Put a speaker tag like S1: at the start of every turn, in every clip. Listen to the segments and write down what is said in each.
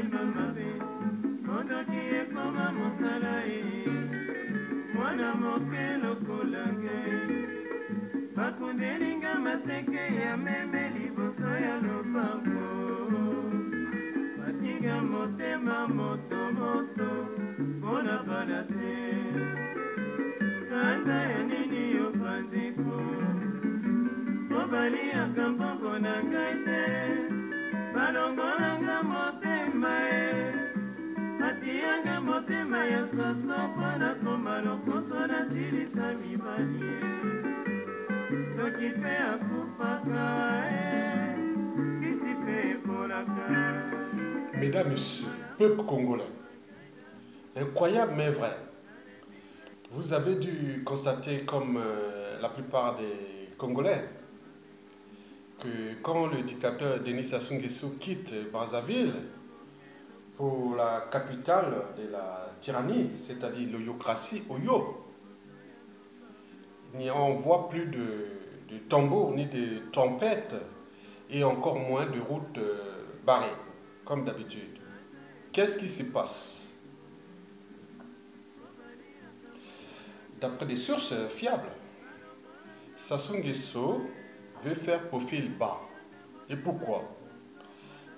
S1: motema mabe mondoki ekoma mosala ye mwana moke lokola ngai bakundelinga maseke ya meme liboso ya lopango batinga motema motomoto mpona bala te kanda ya nini yopandeko obaliaka mbongo na ngai te balongolanga motema ye atiyanga motema ya soso mpona koma lokoso na tilisa mibali ye soki mpe akufaka kisi mpe ekolaka.
S2: Mesdames, Messieurs, peuple congolais, incroyable mais vrai, vous avez dû constater comme la plupart des Congolais que quand le dictateur Denis Sassou Nguesso quitte Brazzaville pour la capitale de la tyrannie, c'est-à-dire l'oyocratie, Oyo, il n'y envoie plus de tambours ni de trompettes et encore moins de routes barrées, comme d'habitude. Qu'est-ce qui se passe? D'après des sources fiables, Sassou Nguesso veut faire profil bas. Et pourquoi?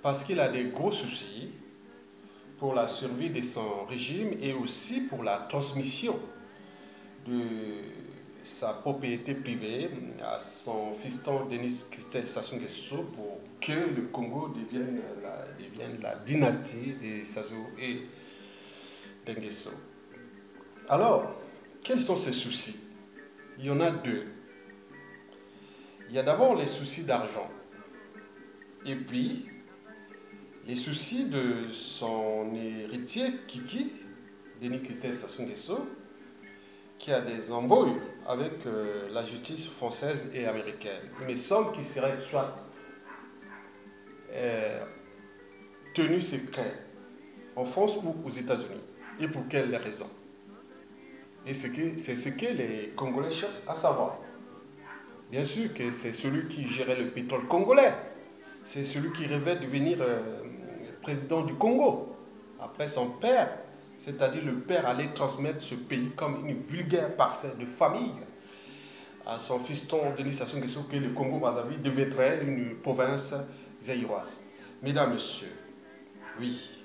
S2: Parce qu'il a des gros soucis pour la survie de son régime et aussi pour la transmission de sa propriété privée à son fiston Denis Christel Sassou Nguesso pour que le Congo devienne la dynastie de Sassou et de Nguesso. Alors, quels sont ces soucis? Il y en a deux. Il y a d'abord les soucis d'argent et puis les soucis de son héritier Kiki, Denis Christel Sassou Nguesso, qui a des embrouilles avec la justice française et américaine. Une somme qui serait soit tenue secrète en France ou aux États-Unis. Et pour quelles raisons? Et c'est ce que les Congolais cherchent à savoir. Bien sûr que c'est celui qui gérait le pétrole congolais. C'est celui qui rêvait de devenir président du Congo. Après son père, c'est-à-dire le père allait transmettre ce pays comme une vulgaire parcelle de famille à son fiston Denis Sassou Nguesso que le Congo-Brazzaville deviendrait une province zaïroise. Mesdames, Messieurs, oui,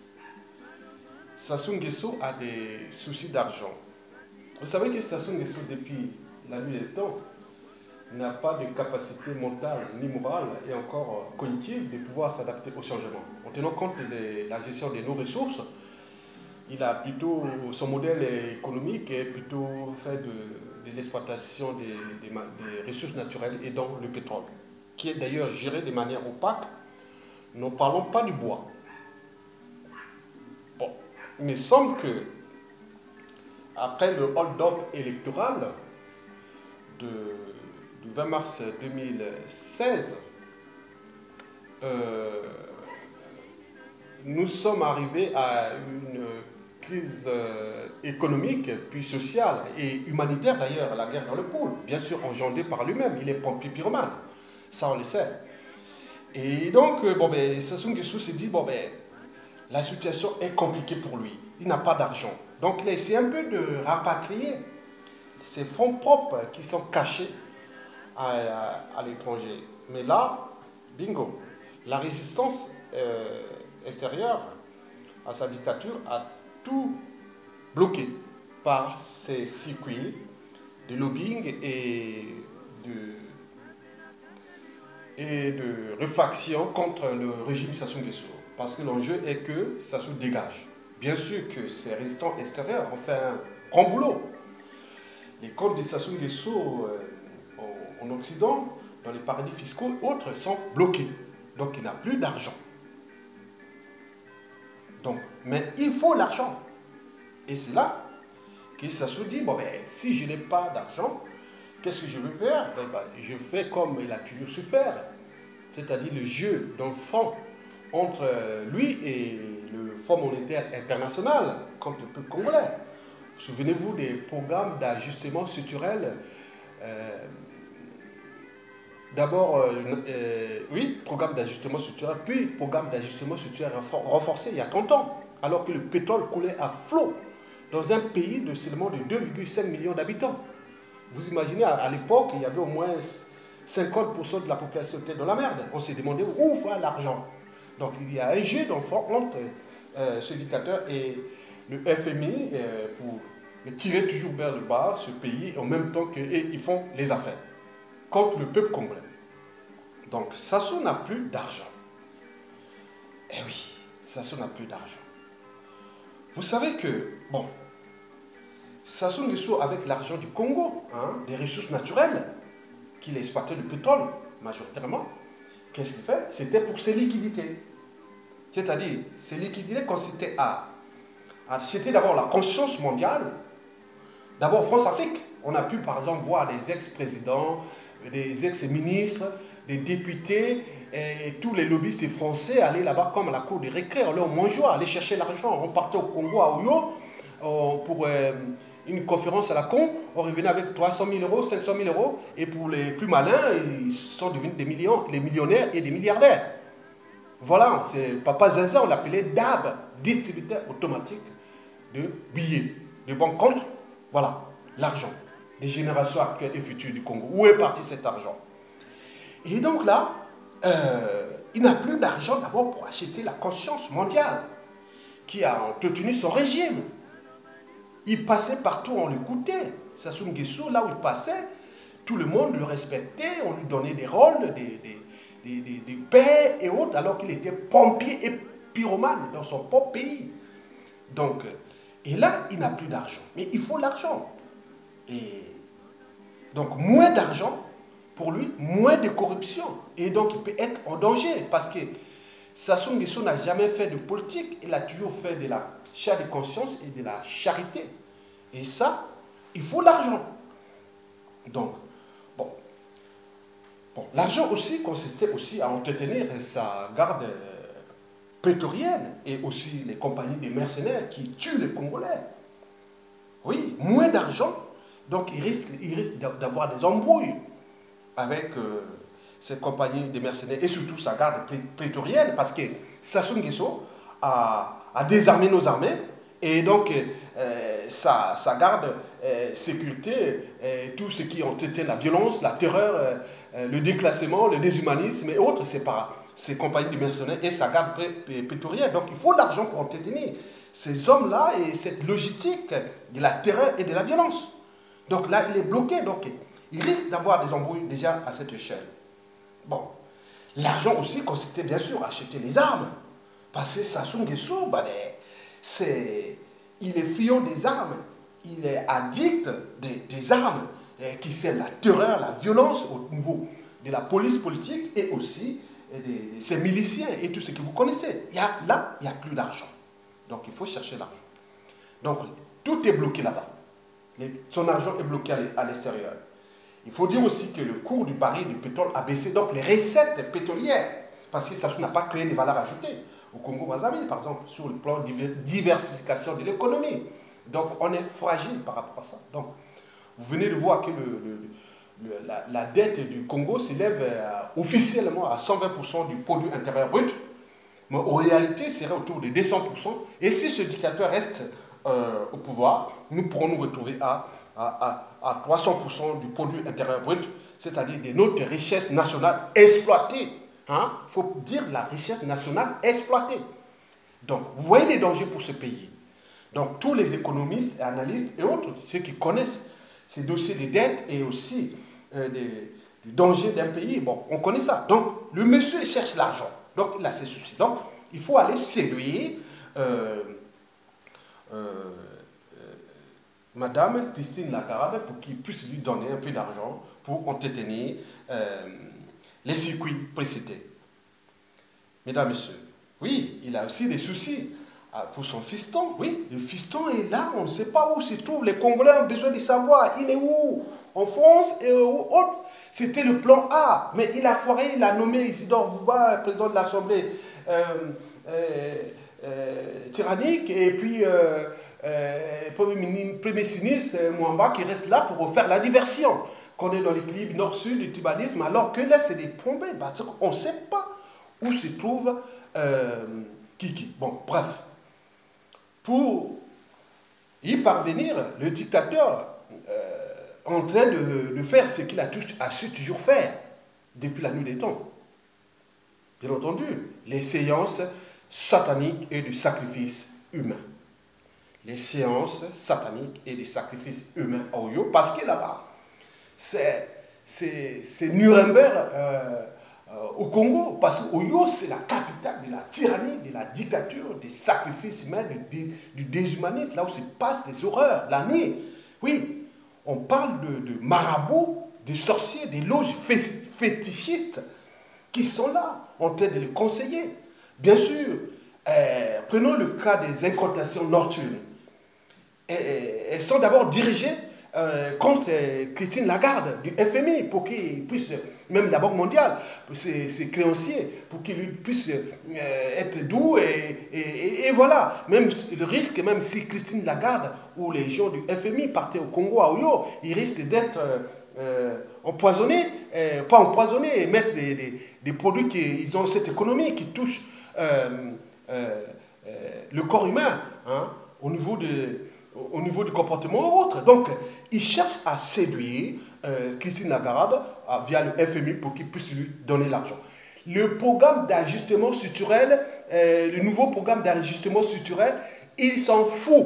S2: Sassou Nguesso a des soucis d'argent. Vous savez que Sassou Nguesso, depuis la nuit des temps, n'a pas de capacité mentale ni morale et encore cognitive de pouvoir s'adapter au changement. En tenant compte de la gestion de nos ressources, il a plutôt, son modèle économique est plutôt fait de l'exploitation des ressources naturelles et donc le pétrole, qui est d'ailleurs géré de manière opaque. Ne parlons pas du bois. Bon, il me semble que après le hold-up électoral du 20 mars 2016, nous sommes arrivés à une crise économique, puis sociale et humanitaire d'ailleurs, la guerre dans le pôle, bien sûr engendrée par lui-même, il est pompier pyromane, ça on le sait. Et donc, Sassou Nguesso s'est dit, la situation est compliquée pour lui, il n'a pas d'argent. Donc il a essayé un peu de rapatrier ses fonds propres qui sont cachés à l'étranger. Mais là, bingo, la résistance extérieure à sa dictature a tout bloqué par ces circuits de lobbying et de réfaction contre le régime Sassou Nguesso. Parce que l'enjeu est que Sassou dégage. Bien sûr que ces résistants extérieurs ont fait un grand boulot. Les comptes de Sassou Nguesso en Occident, dans les paradis fiscaux, autres sont bloqués. Donc il n'a plus d'argent. Mais il faut l'argent. Et c'est là que Sassou dit, si je n'ai pas d'argent, qu'est-ce que je veux faire? Je fais comme il a toujours su faire. C'est-à-dire le jeu d'enfant entre lui et le Fonds monétaire international contre le peuple congolais. Souvenez-vous des programmes d'ajustement structurel D'abord, oui, programme d'ajustement structurel, puis programme d'ajustement structurel renforcé il y a 30 ans, alors que le pétrole coulait à flot dans un pays de seulement de 2,5 millions d'habitants. Vous imaginez, à l'époque, il y avait au moins 50% de la population qui était dans la merde. On s'est demandé où va l'argent. Donc il y a un jeu d'enfant entre ce dictateur et le FMI pour le tirer toujours vers le bas, ce pays, en même temps qu'ils font les affaires contre le peuple congolais. Donc Sassou n'a plus d'argent. Eh oui, Sassou n'a plus d'argent. Vous savez que, bon, Sassou Nguesso, avec l'argent du Congo, hein, des ressources naturelles, qu'il a exploité le pétrole majoritairement, qu'est-ce qu'il fait? C'était pour ses liquidités. C'est-à-dire, ces liquidités consistaient à acheter d'abord la conscience mondiale, d'abord France-Afrique. On a pu par exemple voir des ex-présidents, des ex-ministres, des députés et tous les lobbyistes français aller là-bas comme à la cour des récré, aller au Monjoie, aller chercher l'argent. On partait au Congo, à Oyo, pour une conférence à la con, on revenait avec 300 000 euros, 500 000 euros, et pour les plus malins, ils sont devenus des millionnaires et des milliardaires. Voilà, c'est Papa Zinza, on l'appelait DAB, distributeur automatique de billets, de bons comptes. Voilà, l'argent des générations actuelles et futures du Congo. Où est parti cet argent? Et donc là, il n'a plus d'argent d'abord pour acheter la conscience mondiale qui a entretenu son régime. Il passait partout, on l'écoutait. Sassou Nguesso, là où il passait, tout le monde le respectait, on lui donnait des rôles, des pères et autres, alors qu'il était pompier et pyromane dans son propre pays. Donc, et là, il n'a plus d'argent. Mais il faut l'argent. Et donc, moins d'argent, pour lui, moins de corruption. Et donc, il peut être en danger. Parce que Sassou Nguesso n'a jamais fait de politique. Il a toujours fait de la chair de conscience et de la charité. Et ça, il faut l'argent. Donc, bon, l'argent aussi consistait aussi à entretenir sa garde prétorienne et aussi les compagnies des mercenaires qui tuent les Congolais. Oui, moins d'argent, donc il risque d'avoir des embrouilles avec ces compagnies des mercenaires et surtout sa garde prétorienne parce que Sassou Nguesso a désarmé nos armées et donc sa garde sécurité, tout ce qui ont été la violence, la terreur, le déclassement, le déshumanisme et autres, c'est par ces compagnies de mercenaires et sa garde prétorienne. Donc il faut l'argent pour entretenir ces hommes-là et cette logistique de la terreur et de la violence. Donc là, il est bloqué, donc il risque d'avoir des embrouilles déjà à cette échelle. Bon, l'argent aussi consistait bien sûr à acheter les armes, parce que Sassou Nguesso, il est friand des armes, il est addict des armes, qui sèment la terreur, la violence au niveau de la police politique et aussi de ses miliciens et tout ce que vous connaissez. Là, il n'y a plus d'argent. Donc, il faut chercher l'argent. Donc, tout est bloqué là-bas. Son argent est bloqué à l'extérieur. Il faut dire aussi que le cours du baril du pétrole a baissé, donc les recettes pétrolières, parce que Sassou n'a pas créé de valeur ajoutée. Au Congo-Brazzaville, par exemple, sur le plan de diversification de l'économie. Donc, on est fragile par rapport à ça. Donc, vous venez de voir que la dette du Congo s'élève officiellement à 120% du produit intérieur brut. Mais en réalité, c'est autour de 200%. Et si ce dictateur reste au pouvoir, nous pourrons nous retrouver à 300% du produit intérieur brut, c'est-à-dire de notre richesse nationale exploitée. Il faut dire la richesse nationale exploitée. Donc, vous voyez les dangers pour ce pays. Donc, tous les économistes et analystes et autres, ceux qui connaissent ces dossiers de dette et aussi des dangers d'un pays, bon, on connaît ça. Donc, le monsieur cherche l'argent. Donc, il a ses soucis. Donc, il faut aller séduire Madame Christine Lagarde pour qu'il puisse lui donner un peu d'argent pour entretenir les circuits précités. Mesdames, Messieurs, oui, il a aussi des soucis pour son fiston. Oui, le fiston est là, on ne sait pas où se trouve. Les Congolais ont besoin de savoir, il est où? En France et où autre. C'était le plan A, mais il a foiré, il a nommé Isidore Vouba, président de l'Assemblée tyrannique, et puis premier ministre Mwamba qui reste là pour refaire la diversion. qu'on est dans l'équilibre nord-sud du tribalisme, alors que là, c'est des plombés, parce qu'on ne sait pas où se trouve Kiki. Bon, bref. Pour y parvenir, le dictateur en train de faire ce qu'il a su toujours faire depuis la nuit des temps. Bien entendu, les séances sataniques et du sacrifice humain. Les séances sataniques et des sacrifices humains à Oyo, parce que là-bas, c'est Nuremberg au Congo, parce que Oyo, c'est la capitale de la tyrannie, de la dictature, des sacrifices humains, du déshumanisme, là où se passent des horreurs, la nuit. Oui, on parle de marabouts, de sorciers, des loges fétichistes qui sont là, en train de les conseiller. Bien sûr, prenons le cas des incantations nocturnes. Elles sont d'abord dirigées contre Christine Lagarde du FMI pour qu'il puisse, même la Banque mondiale, ses créanciers, pour qu'il puisse être doux et voilà. Même le risque, même si Christine Lagarde ou les gens du FMI partaient au Congo à Oyo, ils risquent d'être empoisonnés, pas empoisonnés, et mettre des produits ils ont cette économie qui touche le corps humain, hein, au niveau du comportement ou autre. Donc, ils cherchent à séduire Christine Lagarde via le FMI pour qu'il puisse lui donner l'argent. Le programme d'ajustement structurel, le nouveau programme d'ajustement structurel, il s'en fout.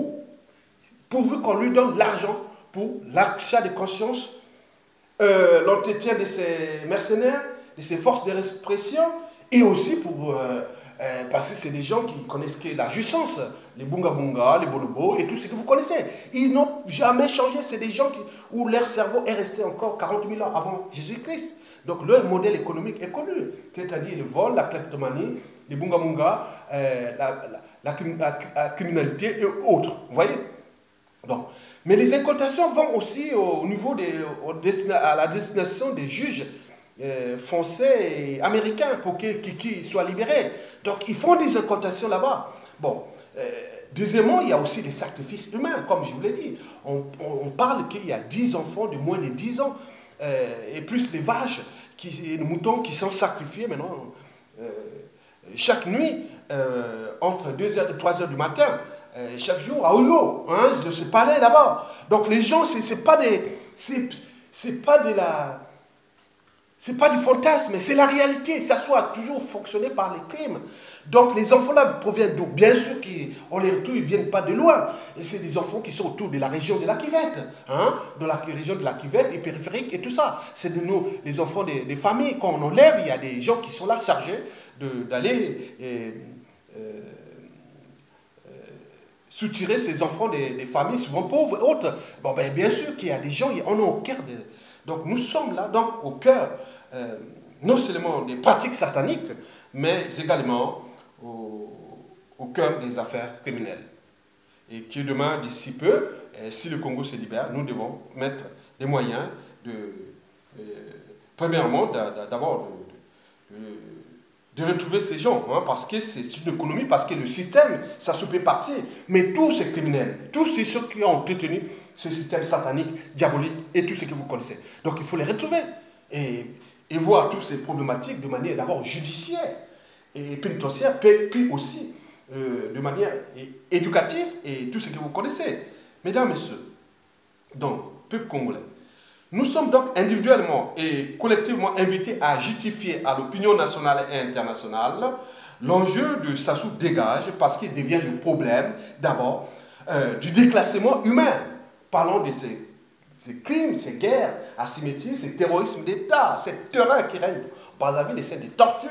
S2: Pourvu qu'on lui donne l'argent pour l'achat de conscience, l'entretien de ses mercenaires, de ses forces de répression, et aussi pour... parce que c'est des gens qui connaissent que la jouissance, les bunga bunga, les bolobos et tout ce que vous connaissez. Ils n'ont jamais changé. C'est des gens où leur cerveau est resté encore 40 000 ans avant Jésus-Christ. Donc leur modèle économique est connu. C'est-à-dire le vol, la kleptomanie, les bunga bunga, la criminalité et autres. Vous voyez? Donc, mais les incantations vont aussi au niveau à la destination des juges français et américains pour que Kiki soit libéré. Donc, ils font des incantations là-bas. Bon, deuxièmement, il y a aussi des sacrifices humains, comme je vous l'ai dit. On parle qu'il y a 10 enfants de moins de 10 ans, et plus des vaches, et des moutons qui sont sacrifiés maintenant chaque nuit, entre 2h et 3h du matin, chaque jour à Oyo, hein, de ce palais là-bas. Donc, les gens, c'est pas du fantasme, c'est la réalité. Ça soit toujours fonctionné par les crimes. Donc les enfants là proviennent d'où? Bien sûr qu'on les retrouve, ils ne viennent pas de loin. Et c'est des enfants qui sont autour de la région de la Cuvette, hein, de la région de la Cuvette et périphérique et tout ça. C'est de nous, les enfants des familles. Quand on enlève, il y a des gens qui sont là chargés d'aller soutirer ces enfants des familles souvent pauvres et autres. Bon, ben, bien sûr qu'il y a des gens, on est au cœur de... Donc nous sommes là, donc, au cœur, non seulement des pratiques sataniques, mais également au cœur des affaires criminelles. Et que demain, d'ici peu, si le Congo se libère, nous devons mettre des moyens premièrement, d'abord de retrouver ces gens, hein, parce que c'est une économie, parce que le système, ça se peut partir. Mais tous ces criminels, tous ceux qui ont détenu ce système satanique, diabolique et tout ce que vous connaissez. Donc il faut les retrouver et voir toutes ces problématiques de manière d'abord judiciaire et pénitentiaire, puis aussi de manière éducative et tout ce que vous connaissez. Mesdames, Messieurs, donc, peuple congolais, nous sommes donc individuellement et collectivement invités à justifier à l'opinion nationale et internationale l'enjeu de Sassou dégage parce qu'il devient le problème d'abord du déclassement humain. Parlons de ces crimes, ces guerres asymétriques, ces terrorismes d'État, cette terreur qui règne au Brazzaville, les scènes de torture,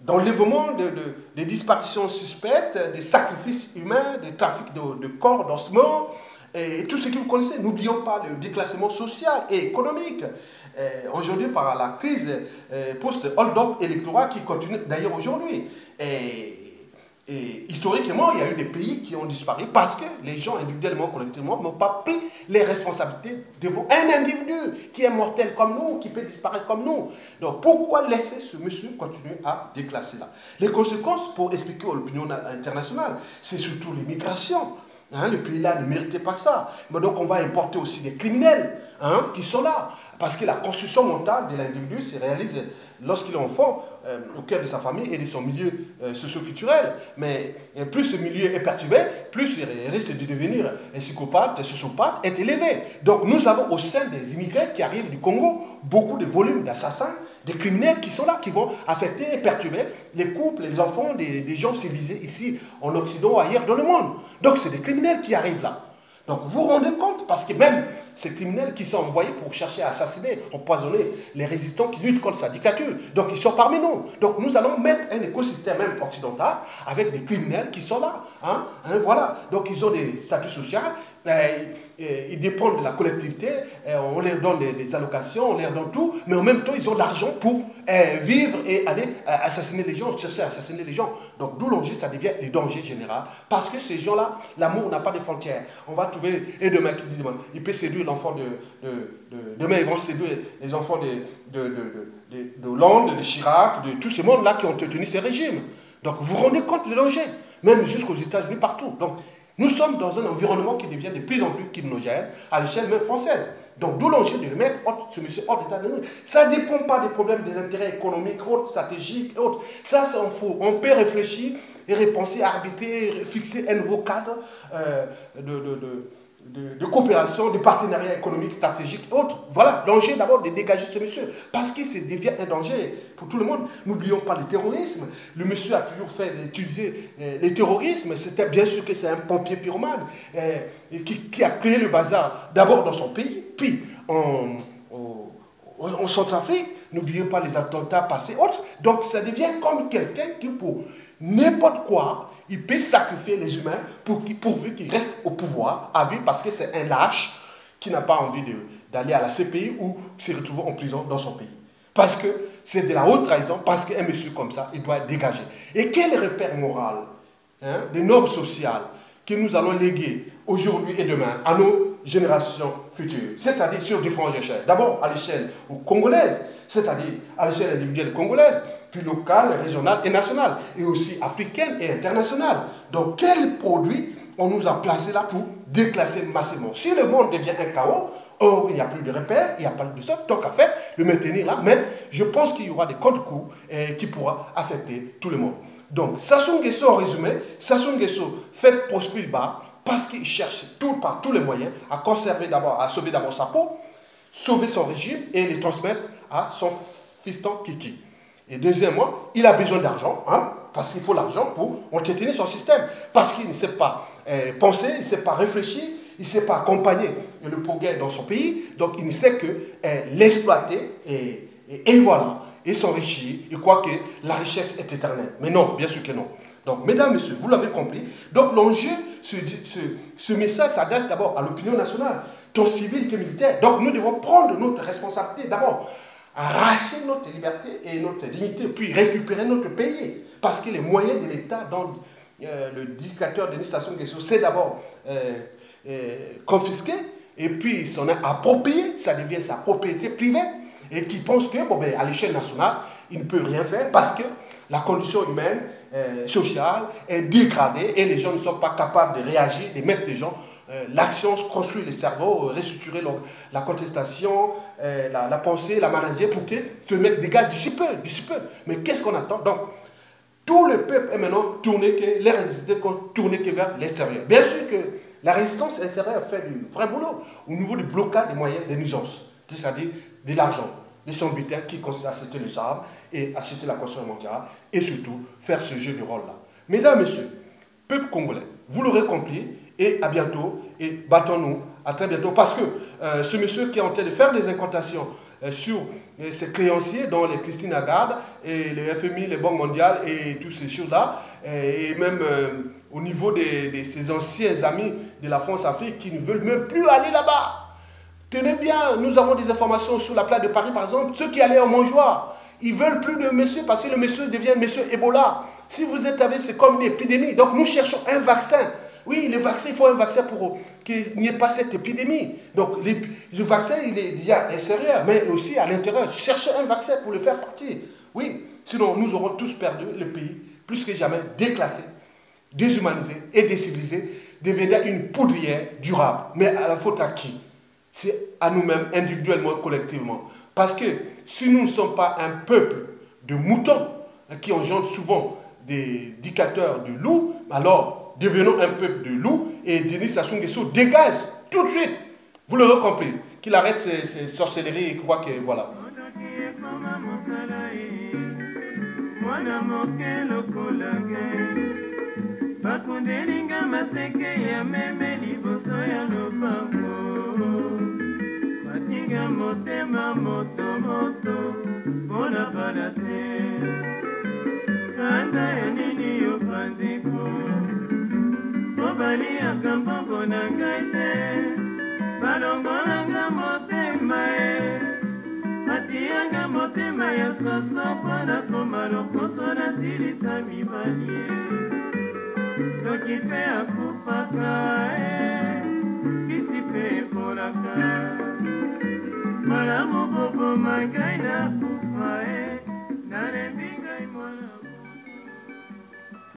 S2: d'enlèvement, des disparitions suspectes, des sacrifices humains, des trafics de corps, d'ossements, et tout ce que vous connaissez. N'oublions pas le déclassement social et économique. Aujourd'hui, par la crise post-hold-up électoral qui continue d'ailleurs aujourd'hui. Et historiquement, il y a eu des pays qui ont disparu parce que les gens, individuellement, collectivement, n'ont pas pris les responsabilités devant un individu qui est mortel comme nous, qui peut disparaître comme nous. Donc, pourquoi laisser ce monsieur continuer à déclasser là? Les conséquences, pour expliquer à l'opinion internationale, c'est surtout l'immigration. Hein, le pays-là ne méritait pas que ça. Mais donc, on va importer aussi des criminels qui sont là. Parce que la construction mentale de l'individu se réalise lorsqu'il est enfant au cœur de sa famille et de son milieu socio-culturel. Mais plus ce milieu est perturbé, plus il risque de devenir un psychopathe, un sociopathe, est élevé. Donc nous avons au sein des immigrés qui arrivent du Congo beaucoup de volumes d'assassins, des criminels qui sont là, qui vont affecter et perturber les couples, les enfants des gens civilisés ici en Occident ou ailleurs dans le monde. Donc c'est des criminels qui arrivent là. Donc vous vous rendez compte, parce que même ces criminels qui sont envoyés pour chercher à assassiner, empoisonner les résistants qui luttent contre sa dictature, donc ils sont parmi nous. Donc nous allons mettre un écosystème même occidental avec des criminels qui sont là. Voilà, donc ils ont des statuts sociaux, ils dépendent de la collectivité, on leur donne des allocations, on leur donne tout, mais en même temps ils ont l'argent pour vivre et aller assassiner les gens, chercher à assassiner les gens. Donc d'où l'enjeu, ça devient le danger général, parce que ces gens-là, l'amour n'a pas de frontières. On va trouver un demain qui dit, il peut séduire l'enfant demain ils vont séduire les enfants de Hollande, de Chirac, de tous ces mondes-là qui ont tenu ces régimes. Donc vous vous rendez compte du danger, même jusqu'aux États-Unis, partout. Donc nous sommes dans un environnement qui devient de plus en plus criminogène, à l'échelle même française. Donc d'où l'enjeu de le mettre, ce monsieur, hors d'état de nous. Ça ne dépend pas des problèmes des intérêts économiques, autres, stratégiques, autres. Ça, c'est en faux. On peut réfléchir et repenser, arbitrer, fixer un nouveau cadre de coopération, de partenariat économique, stratégique, autres. Voilà, l'enjeu d'abord de dégager ce monsieur, parce qu'il devient un danger pour tout le monde. N'oublions pas le terrorisme. Le monsieur a toujours fait utiliser le terrorisme. C'était bien sûr que c'est un pompier pyromane qui a créé le bazar d'abord dans son pays, puis en Centrafrique. N'oublions pas les attentats passés, autres. Donc ça devient comme quelqu'un qui, pour n'importe quoi, il peut sacrifier les humains pourvu qu'ils restent au pouvoir à vie, parce que c'est un lâche qui n'a pas envie d'aller à la CPI ou se retrouver en prison dans son pays. Parce que c'est de la haute trahison, parce qu'un monsieur comme ça, il doit être dégagé. Et quel repère moral, des normes sociales que nous allons léguer aujourd'hui et demain à nos générations futures, c'est-à-dire sur différentes échelles. D'abord à l'échelle congolaise, c'est-à-dire à l'échelle individuelle congolaise, puis locale, régionale et nationale, et aussi africaine et internationale. Donc, quel produit on nous a placé là pour déclasser massivement? Si le monde devient un chaos, il n'y a plus de repères, il n'y a pas de ça, tant qu'à faire, le maintenir là, mais je pense qu'il y aura des contre-coups qui pourront affecter tout le monde. Donc, Sassou Nguesso, en résumé, Sassou Nguesso fait profil bas parce qu'il cherche par tous les moyens à conserver d'abord, à sauver d'abord sa peau, sauver son régime et les transmettre à son fiston Kiki. Et deuxièmement, il a besoin d'argent, parce qu'il faut l'argent pour entretenir son système. Parce qu'il ne sait pas penser, il ne sait pas réfléchir, il ne sait pas accompagner le progrès dans son pays. Donc il ne sait que l'exploiter et voilà, et s'enrichir. Il croit que la richesse est éternelle. Mais non, bien sûr que non. Donc, mesdames, messieurs, vous l'avez compris. Donc l'enjeu, ce message s'adresse d'abord à l'opinion nationale, tant civile que militaire. Donc nous devons prendre notre responsabilité d'abord, arracher notre liberté et notre dignité, puis récupérer notre pays. Parce que les moyens de l'État, dont le dictateur Denis Sassou Nguesso, c'est d'abord confisqué, et puis s'en est approprié, ça devient sa propriété privée, et qui pense que, à l'échelle nationale, il ne peut rien faire parce que la condition humaine, sociale, est dégradée, et les gens ne sont pas capables de réagir, de mettre les gens. L'action construit le cerveau, restructurer la contestation, la pensée, la manager pour que ce mec dégage d'ici peu. Mais qu'est-ce qu'on attend? Donc, tout le peuple est maintenant tourné que vers l'extérieur. Bien sûr que la résistance intérieure fait du vrai boulot au niveau du blocage des moyens des nuisances, c'est-à-dire de l'argent, de son butin qui consiste à acheter les armes et acheter la construction mondiale et surtout faire ce jeu de rôle-là. Mesdames, messieurs, peuple congolais, vous l'aurez compris, et à bientôt, et battons-nous, à très bientôt, parce que ce monsieur qui est en train de faire des incantations sur ces créanciers, dont les Christine Lagarde, et le FMI, les banques mondiales, et toutes ces choses-là, et même au niveau de ses anciens amis de la France-Afrique qui ne veulent même plus aller là-bas. Tenez bien, nous avons des informations sur la place de Paris, par exemple, ceux qui allaient en Montjoie, ils ne veulent plus de monsieur, parce que le monsieur devient monsieur Ebola. Si vous êtes avec, c'est comme une épidémie, donc nous cherchons un vaccin. Oui, le vaccin, il faut un vaccin pour qu'il n'y ait pas cette épidémie. Donc, le vaccin, il est déjà extérieur, mais aussi à l'intérieur. Cherchez un vaccin pour le faire partir. Oui, sinon nous aurons tous perdu le pays, plus que jamais déclassé, déshumanisé et décivilisé. devenir une poudrière durable. Mais à la faute à qui? C'est à nous-mêmes, individuellement et collectivement. Parce que si nous ne sommes pas un peuple de moutons, qui engendre souvent des dictateurs de loups, alors devenons un peuple de loups et Denis Sassou Nguesso dégage tout de suite. Vous l'aurez compris, qu'il arrête ses sorcelleries et croit que voilà.
S1: Motema moto moto bona balate kanda ya nini yo pandeko mobali akambongo na ngai te balongolanga motema atianga motema ya soso mpona koma lokoso na tilisa mibali soki mpe akufaka kisi mpe ekolaka malamu bobo mangai na kufa